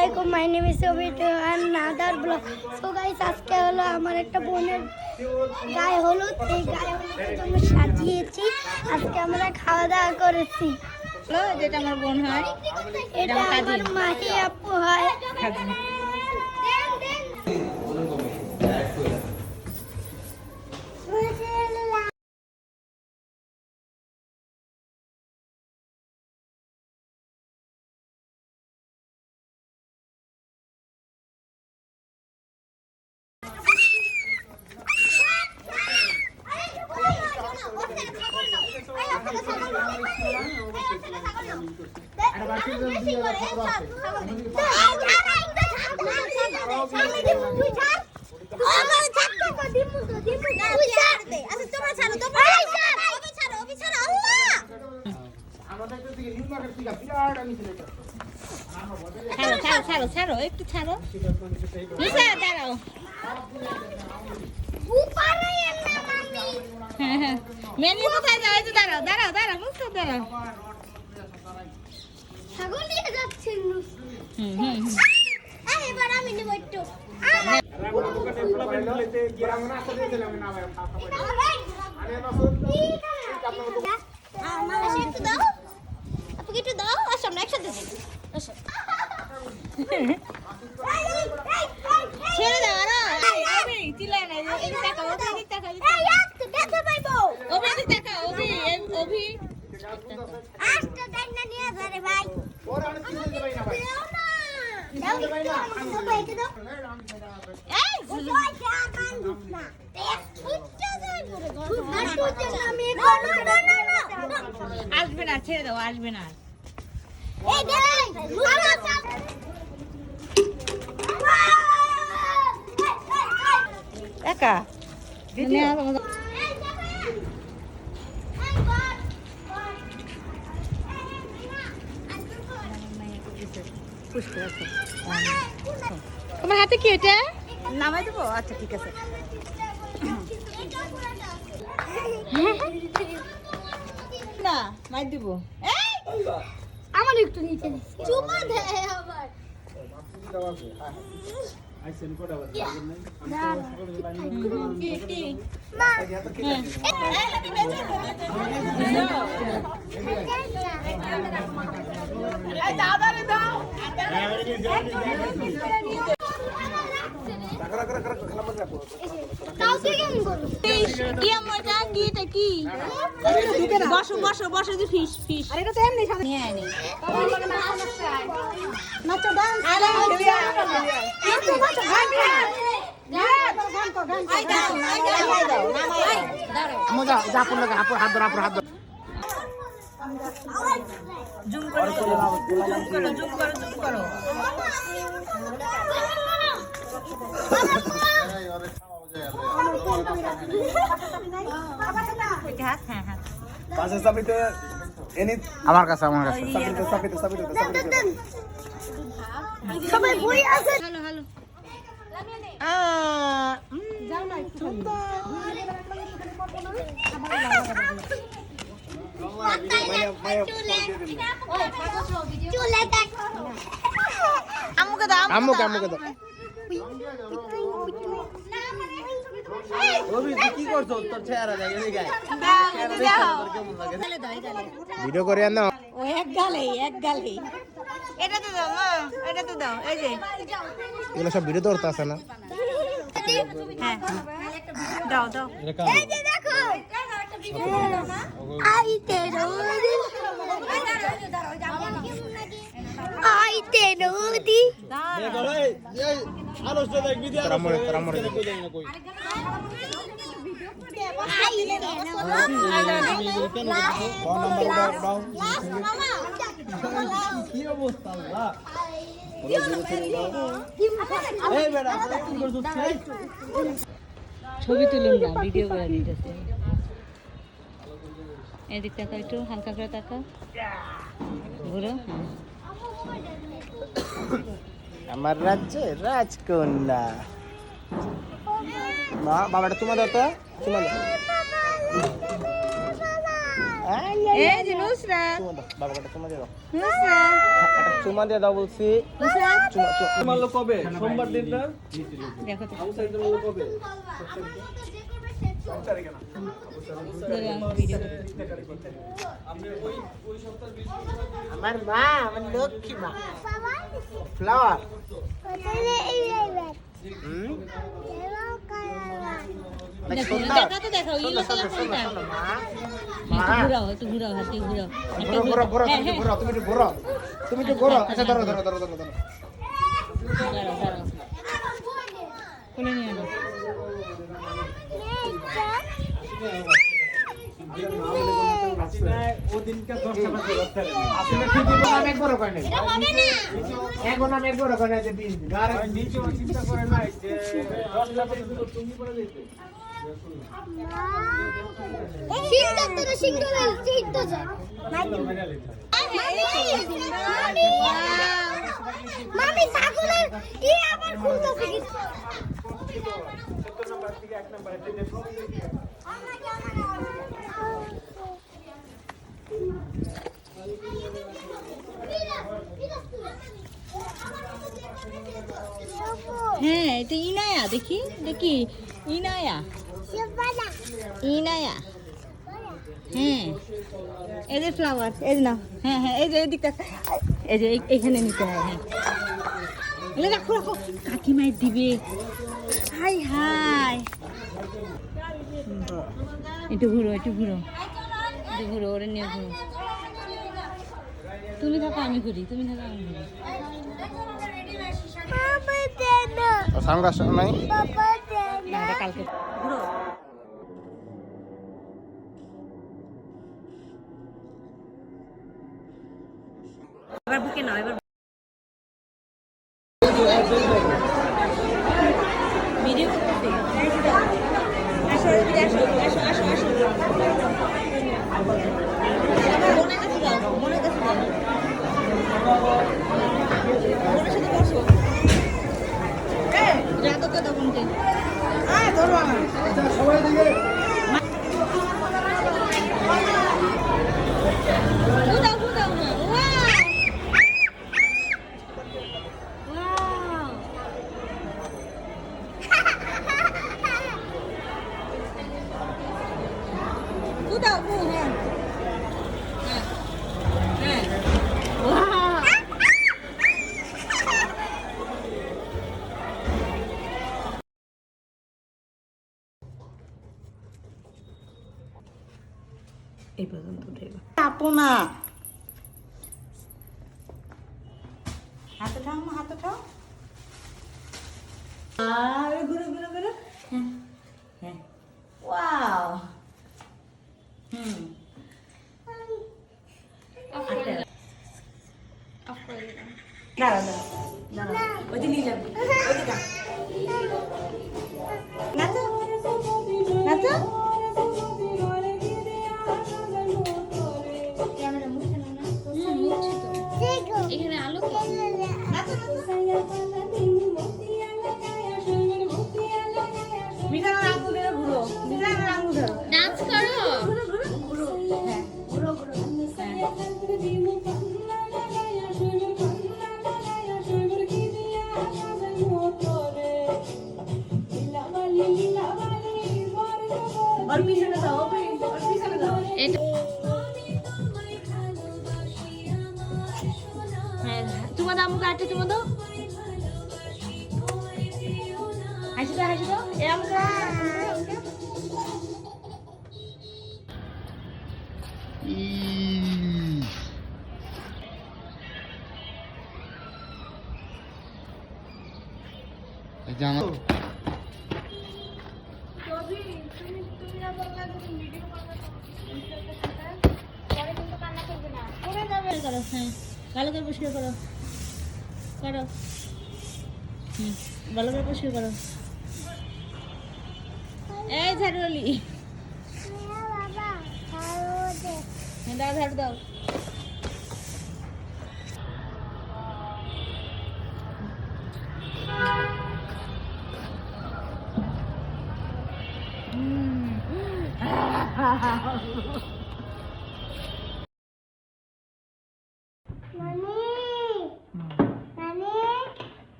আলাইকুম, my name is Sabita and নাদার blog. So guys, আজকে হলো আমার একটা বোনের গায়ে হলুদ। এই গায়ে হলুদের জন্য সাজিয়েছি। আজকে আমরা খাওয়া দাওয়া করেছি। যেটা আমার বোন হয়, এটা আমার মাহি আপু হয়। ছাড়ো একটু ছাড়ো, দাঁড়াও। মেনু কোথায় যাও? এই তো দাঁড়াও দাঁড়াও দাঁড়াও, বুঝছো? দাঁড়াও। ছাগল নিয়ে যাচ্ছেন। এবার আমি নেব একটু। একটু দাও, আসো আমরা একসাথে ছেড়ে দাও না, চিল্লায় না। আসবে না, ছেড়ে দাও, আসবে না। একা তোমার হাতে কি এটা? নামাই দেবো? আচ্ছা ঠিক আছে। না মাই দিব। আমার একটু নিচে চুমা দেয় আবার। বসো বসো বসো, যে ফিশ ফিশ নিয়ে আনি। জুম করো জুম করো জুম করো। আমার কাছে সবাই বই আছে। Hello hello. আমুকে দাও, আমুকে দাও। কি করছো? তোর চেহারা দেখে ভিডিও করে আনো। ও এক গালে এটা তো দাও মা, এটা তো দাও। এই যে এগুলো সব ভিডিও করতে আসে না। হ্যাঁ দাও দাও। এই যে দেখো, আইতে নদী, আইতে নদী। তারা মরে কি অবস্থা? ছবি তুলুন না, ভিডিও করে দিতেছে। এদিক তাকা, একটু হালকা করে তাকা, ঘুরো। আমার রাজ্যে রাজকন্যা। মা বাবাটা তোমার দাও তো, তোমার দাও। এই যে নুসরাত, চুমা দাও, বাবাকে একটা চুমা দিয়ে দাও। নুসরাত, একটা চুমা দিয়ে দাও বলছি। নুসরাত, চুমা মারলো কবে? সোমবার দিনটা? দেখো তো। আবু সাইদ মারলো কবে? আমার মা, আমার লক্ষ্মী মা। ফ্লাওয়ার। অনেক দেখো, সুন্দর। দেখা তো দেখাও, ইলো কালার কোনটা? একটু ঘুরাও, একটু ঘুরাও, হাতে ঘুরাও। একটা ঘোরো, ঘোরো, হ্যাঁ, তুমি হ্যাঁ। ঘোরো, তুমি একটু ঘোরো। তুমি একটু ঘোরো। আচ্ছা, ধরো, ধরো, ধরো, ধরো, ধরো। দাঁড়াও, দাঁড়াও। কোলে নিয়ে আনো। ও দিনকে 10 টাকা করে ধরতে আসলে ঠিকই বলো, আমি একবারও করি নাই। এখন আমি একবারও করি নাই যে 20 দিন। আর নিচে চিন্তা করে নাই যে 10 টাকা তো তুমি করে দিতে। মামি ছাগলের কি আবার খুলতেছে কি হ্যাঁ, এটা ইনায়া, দেখি দেখি ইনায়া, ইনায়া। হ্যাঁ, এই যে ফ্লাওয়ার, এই যে নাও। হ্যাঁ হ্যাঁ, এই যে এদিকটা, এই যে এখানে নিতে হয়। হ্যাঁ, এলে রাখো রাখো, কাকিমায় দিবে। হাই হাই, একটু ঘুরো, একটু ঘুরো, একটু ঘুরো, ওরে নিয়ে ঘুরো। তুমি থাকো, আমি ঘুরি, তুমি থাকো, আমি ঘুরি। সানগ্লাস নাই? না, এটা কালকে ঘুরো। এবার বুকে নাও, এবার ভিডিও করতে। আসো, এদিকে আসো, আসো, আসো, আসো। বোনের কাছে যাও, বোনের কাছে যাও। বোনের সাথে বসো। রাত তো তখন ধরবা না। ঘুরাও, ঘুরাও না। Wow! Udah, Bu. Wow. এই পর্যন্ত উঠেবা। আপু না। হাত উঠাও, হাত উঠাও। আর ঘুরো, ঘুরো, ঘুরো। হ্যাঁ, হ্যাঁ। ওয়াও। দাঁড়া, দাঁড়া, দাঁড়া। ওই যে নিয়ে যাবি। ওই যে দাঁড়া। নাচো, নাচো। এখানে আলো নাচো, নাচো। মিঠানোর আঙুল ধরে ঘুরো, মিঠানোর আঙুল ধরো। ডান্স করো ঘুরো, ঘুরো, ঘুরো। হ্যাঁ, ঘুরো, ঘুরো। और পিছনে যাও, और পিছনে যাও। হ্যাঁ, তোমার দাম কাটে, তোমার দাও। হাসি দাও, হাসি দাও। এরকম জানো করো। হ্যাঁ, ভালো করে পরিষ্কার করো, করো। ভালো করে পরিষ্কার করো। এই ঝাড়ুয়ালি, হ্যাঁ, দাও, ঝাড়ু দাও।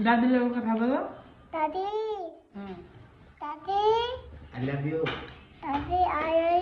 দাদির লোক কথা বলো। দাদি দাদি I love you. দাদি আই